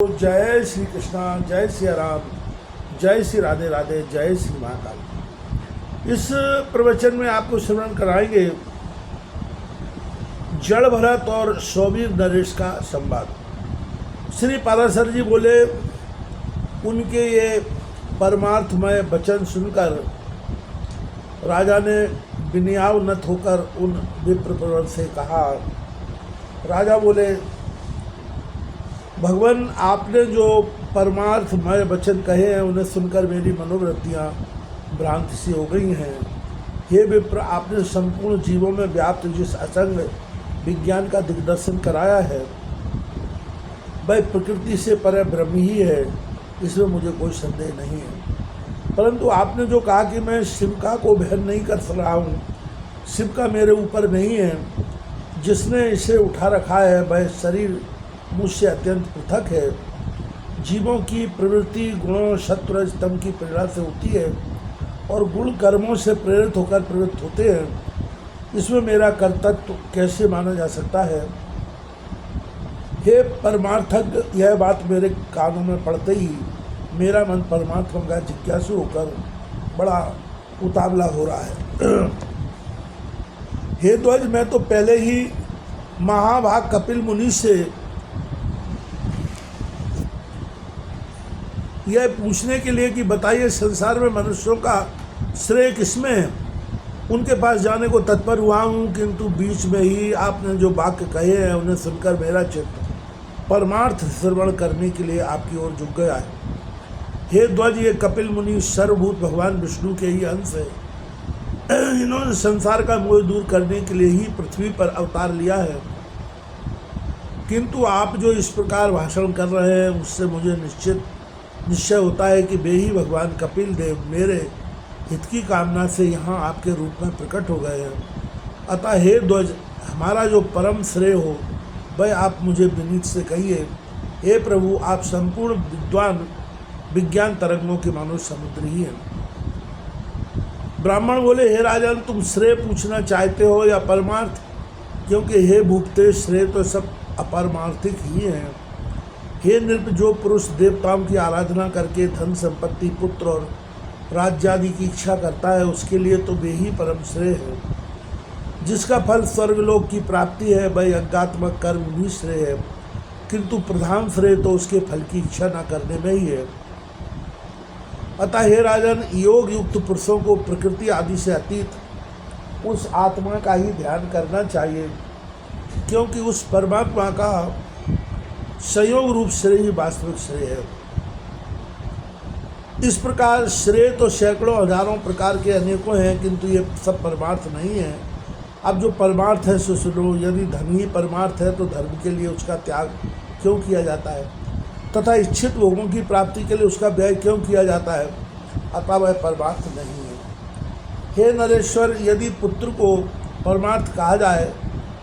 जय श्री कृष्णा, जय श्री राम, जय श्री राधे राधे, जय श्री महाकाल। इस प्रवचन में आपको श्रवण कराएंगे जड़ भरत और सौवीर नरेश का संवाद। श्री पाराशर जी बोले, उनके ये परमार्थमय वचन सुनकर राजा ने विनयावनत होकर उन विप्रवर से कहा। राजा बोले, भगवान आपने जो परमार्थमय वचन कहे हैं उन्हें सुनकर मेरी मनोवृत्तियाँ भ्रांति सी हो गई हैं। हे विप्र, आपने संपूर्ण जीवों में व्याप्त जिस असंग विज्ञान का दिग्दर्शन कराया है वह प्रकृति से परे ब्रह्म ही है, इसमें मुझे कोई संदेह नहीं है। परंतु आपने जो कहा कि मैं शिवका को भेद नहीं कर रहा हूँ, शिवका मेरे ऊपर नहीं है, जिसने इसे उठा रखा है वह शरीर मुझसे अत्यंत पृथक है। जीवों की प्रवृत्ति गुणों सत्व स्तंभ की प्रेरणा से होती है और गुण कर्मों से प्रेरित होकर प्रवृत्त होते हैं। इसमें मेरा कर्तव्य कैसे माना जा सकता है? हे परमार्थज्ञ, यह बात मेरे कानों में पड़ते ही मेरा मन परमात्मा का जिज्ञासु होकर बड़ा उतावला हो रहा है। हे ध्वज, मैं तो पहले ही महाभाग कपिल मुनि से यह पूछने के लिए कि बताइए संसार में मनुष्यों का श्रेय किसमें है, उनके पास जाने को तत्पर हुआ हूँ, किंतु बीच में ही आपने जो वाक्य कहे हैं उन्हें सुनकर मेरा चित्त परमार्थ श्रवण करने के लिए आपकी ओर झुक गया है। हे ध्वज, ये कपिल मुनि सर्वभूत भगवान विष्णु के ही अंश है। इन्होंने संसार का मोह दूर करने के लिए ही पृथ्वी पर अवतार लिया है, किंतु आप जो इस प्रकार भाषण कर रहे हैं उससे मुझे निश्चय होता है कि वे ही भगवान कपिल देव मेरे हित की कामना से यहाँ आपके रूप में प्रकट हो गए हैं। अतः हे ध्वज, हमारा जो परम श्रेय हो वह आप मुझे विनीत से कहिए। हे प्रभु, आप संपूर्ण विज्ञान तरंगों के मानो समुद्र ही हैं। ब्राह्मण बोले, हे राजन, तुम श्रेय पूछना चाहते हो या परमार्थ? क्योंकि हे भूपते, श्रेय तो सब अपरमार्थिक ही हैं। हे नृप, जो पुरुष देवताओं की आराधना करके धन संपत्ति पुत्र और राज्य आदि की इच्छा करता है उसके लिए तो वे ही परम श्रेय है। जिसका फल स्वर्गलोक की प्राप्ति है वह यज्ञात्मक कर्म भी श्रेय है, किंतु प्रधान श्रेय तो उसके फल की इच्छा न करने में ही है। अतः हे राजन, योग युक्त पुरुषों को प्रकृति आदि से अतीत उस आत्मा का ही ध्यान करना चाहिए, क्योंकि उस परमात्मा का संयोग रूप श्रेय ही वास्तविक श्रेय है। इस प्रकार श्रेय तो सैकड़ों हजारों प्रकार के अनेकों हैं, किंतु ये सब परमार्थ नहीं है। अब जो परमार्थ है सो सुनो। यदि धन ही परमार्थ है तो धर्म के लिए उसका त्याग क्यों किया जाता है तथा इच्छित भोगों की प्राप्ति के लिए उसका व्यय क्यों किया जाता है? अतः वह परमार्थ नहीं है। हे नरेश्वर, यदि पुत्र को परमार्थ कहा जाए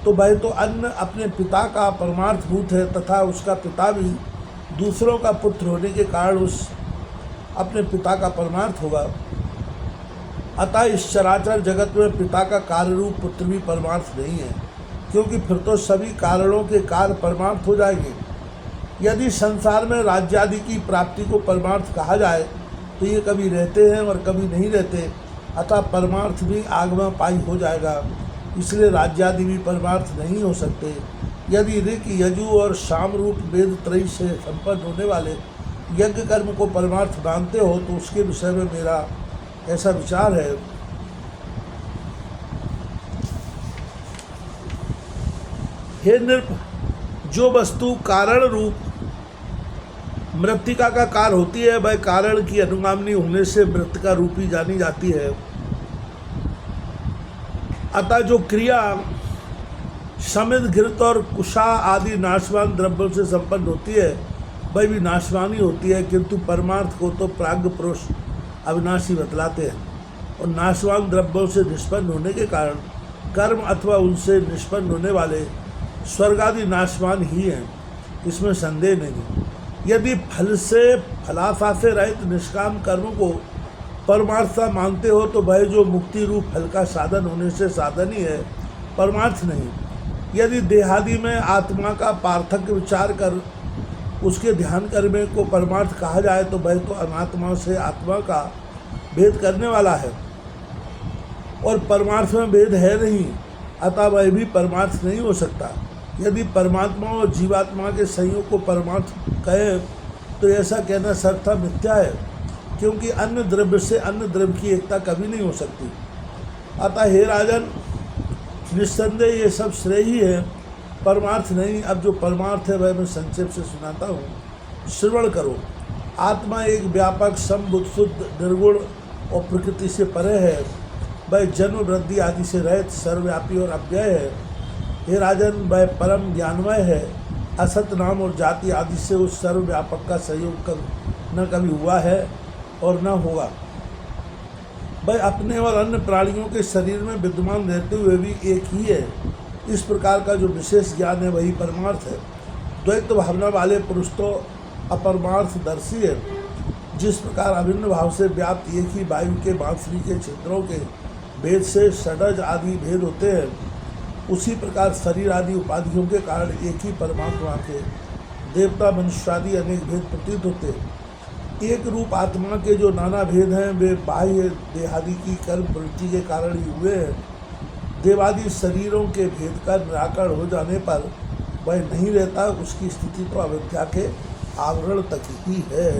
तो वह तो अन्न अपने पिता का परमार्थभूत है तथा उसका पिता भी दूसरों का पुत्र होने के कारण उस अपने पिता का परमार्थ होगा। अतः इस चराचर जगत में पिता का कार्य रूप पुत्र भी परमार्थ नहीं है, क्योंकि फिर तो सभी कारणों के कार्य परमार्थ हो जाएंगे। यदि संसार में राज्य आदि की प्राप्ति को परमार्थ कहा जाए तो ये कभी रहते हैं और कभी नहीं रहते, अतः परमार्थ भी आगमा पाई हो जाएगा। इसलिए राज्यादि भी परमार्थ नहीं हो सकते। यदि ऋक यजु और साम रूप वेद त्रयी से संपन्न होने वाले यज्ञ कर्म को परमार्थ मानते हो तो उसके विषय में मेरा ऐसा विचार है। हे नृप, जो वस्तु कारण रूप मृत्तिका का कार्य होती है वह कारण की अनुगामिनी होने से मृत्तिका रूपी जानी जाती है। अतः जो क्रिया समिध घृत और कुशा आदि नाशवान द्रव्यों से संपन्न होती है वह भी नाशवानी होती है, किंतु परमार्थ को तो प्राज्ञ पुरुष अविनाशी बतलाते हैं और नाशवान द्रव्यों से निष्पन्न होने के कारण कर्म अथवा उनसे निष्पन्न होने वाले स्वर्ग आदि नाशवान ही हैं, इसमें संदेह नहीं। यदि फल से फलाशा से रहित निष्काम कर्म को परमार्थता मानते हो तो वह जो मुक्ति रूप फल का साधन होने से साधन ही है, परमार्थ नहीं। यदि देहादि में आत्मा का पार्थक्य विचार कर उसके ध्यान करने को परमार्थ कहा जाए तो वह तो अनात्मा से आत्मा का भेद करने वाला है, और परमार्थ में भेद है नहीं, अतः वह भी परमार्थ नहीं हो सकता। यदि परमात्मा और जीवात्मा के संयोग को परमार्थ कहे तो ऐसा कहना सर्वथा मिथ्या है, क्योंकि अन्य द्रव्य से अन्य द्रव्य की एकता कभी नहीं हो सकती। अतः हे राजन, निस्संदेह ये सब श्रेय ही है, परमार्थ नहीं। अब जो परमार्थ है वह मैं संक्षेप से सुनाता हूँ, श्रवण करो। आत्मा एक व्यापक समबुद्ध शुद्ध निर्गुण और प्रकृति से परे है। वह जन्म वृद्धि आदि से रहित सर्वव्यापी और अव्यय है। हे राजन, वह परम ज्ञानमय है। असत नाम और जाति आदि से उस सर्वव्यापक का संयोग न कभी हुआ है और न होगा। वह अपने और अन्य प्राणियों के शरीर में विद्यमान रहते हुए भी एक ही है। इस प्रकार का जो विशेष ज्ञान है वही परमार्थ है। द्वैत भावना वाले पुरुष तो अपरमार्थदर्शी है। जिस प्रकार अभिन्न भाव से व्याप्त एक ही वायु के बांसुरी के छिद्रों के भेद से षडज आदि भेद होते हैं, उसी प्रकार शरीर आदि उपाधियों के कारण एक ही परमात्मा के देवता मनुष्य आदि अनेक भेद प्रतीत होते हैं। एक रूप आत्मा के जो नाना भेद हैं वे बाह्य देहादि की कर्म प्रवृत्ति के कारण ही हुए हैं। देवादि शरीरों के भेद का निराकरण हो जाने पर वह नहीं रहता, उसकी स्थिति तो अविद्या के आवरण तक ही है।